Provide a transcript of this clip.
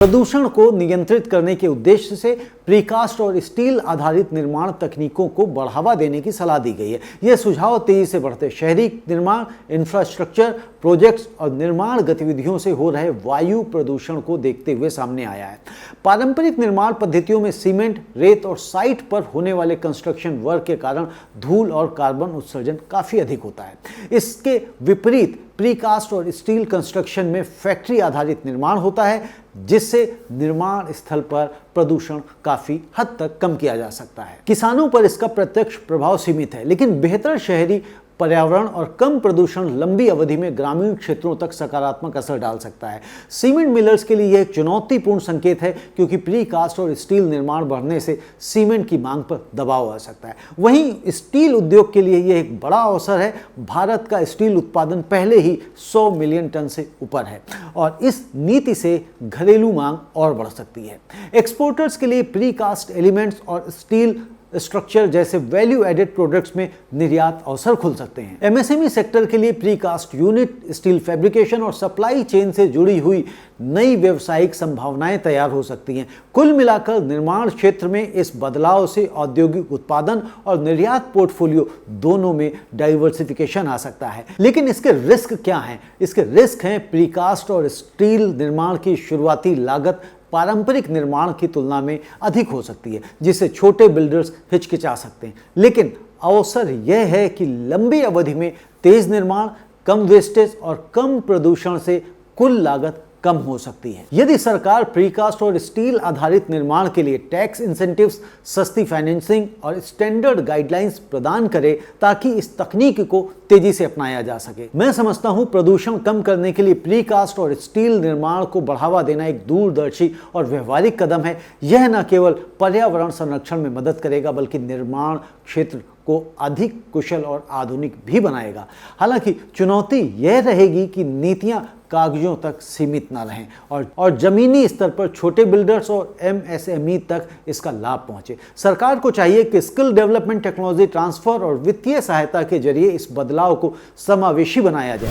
प्रदूषण को नियंत्रित करने के उद्देश्य से प्रीकास्ट और स्टील आधारित निर्माण तकनीकों को बढ़ावा देने की सलाह दी गई है। यह सुझाव तेजी से बढ़ते शहरी निर्माण, इंफ्रास्ट्रक्चर प्रोजेक्ट्स और निर्माण गतिविधियों से हो रहे वायु प्रदूषण को देखते हुए सामने आया है। पारंपरिक निर्माण पद्धतियों में सीमेंट, रेत और साइट पर होने वाले कंस्ट्रक्शन वर्क के कारण धूल और कार्बन उत्सर्जन काफी अधिक होता है। इसके विपरीत प्रीकास्ट और स्टील कंस्ट्रक्शन में फैक्ट्री आधारित निर्माण होता है, जिससे निर्माण स्थल पर प्रदूषण काफी हद तक कम किया जा सकता है। किसानों पर इसका प्रत्यक्ष प्रभाव सीमित है, लेकिन बेहतर शहरी पर्यावरण और कम प्रदूषण लंबी अवधि में ग्रामीण क्षेत्रों तक सकारात्मक असर डाल सकता है। सीमेंट मिलर्स के लिए यह एक चुनौतीपूर्ण संकेत है, क्योंकि प्रीकास्ट और स्टील निर्माण बढ़ने से सीमेंट की मांग पर दबाव आ सकता है। वहीं स्टील उद्योग के लिए यह एक बड़ा अवसर है। भारत का स्टील उत्पादन पहले ही 100 मिलियन टन से ऊपर है और इस नीति से घरेलू मांग और बढ़ सकती है। एक्सपोर्टर्स के लिए प्रीकास्ट एलिमेंट्स और स्टील स्ट्रक्चर जैसे वैल्यू एडेड प्रोडक्ट्स में निर्यात अवसर खुल सकते हैं। एमएसएमई सेक्टर के लिए प्रीकास्ट यूनिट, स्टील फैब्रिकेशन और सप्लाई चेन से जुड़ी हुई नई व्यावसायिक संभावनाएं तैयार हो सकती हैं। कुल मिलाकर निर्माण क्षेत्र में इस बदलाव से औद्योगिक उत्पादन और निर्यात पोर्टफोलियो दोनों में डाइवर्सिफिकेशन आ सकता है। लेकिन इसके रिस्क क्या हैं? इसके रिस्क हैं प्रीकास्ट और स्टील निर्माण की शुरुआती लागत पारंपरिक निर्माण की तुलना में अधिक हो सकती है, जिससे छोटे बिल्डर्स हिचकिचा सकते हैं। लेकिन अवसर यह है कि लंबी अवधि में तेज निर्माण, कम वेस्टेज और कम प्रदूषण से कुल लागत कम हो सकती है। यदि सरकार प्रीकास्ट और स्टील आधारित निर्माण के लिए टैक्स इंसेंटिव्स, सस्ती फाइनेंसिंग और स्टैंडर्ड गाइडलाइंस प्रदान करे ताकि इस तकनीक को तेजी से अपनाया जा सके। मैं समझता हूं प्रदूषण कम करने के लिए प्रीकास्ट और स्टील निर्माण को बढ़ावा देना एक दूरदर्शी और व्यवहारिक कदम है। यह न केवल पर्यावरण संरक्षण में मदद करेगा, बल्कि निर्माण क्षेत्र को अधिक कुशल और आधुनिक भी बनाएगा। हालांकि चुनौती यह रहेगी कि नीतियां कागजों तक सीमित न रहें और जमीनी स्तर पर छोटे बिल्डर्स और एमएसएमई तक इसका लाभ पहुंचे। सरकार को चाहिए कि स्किल डेवलपमेंट, टेक्नोलॉजी ट्रांसफर और वित्तीय सहायता के जरिए इस बदलाव को समावेशी बनाया जाए।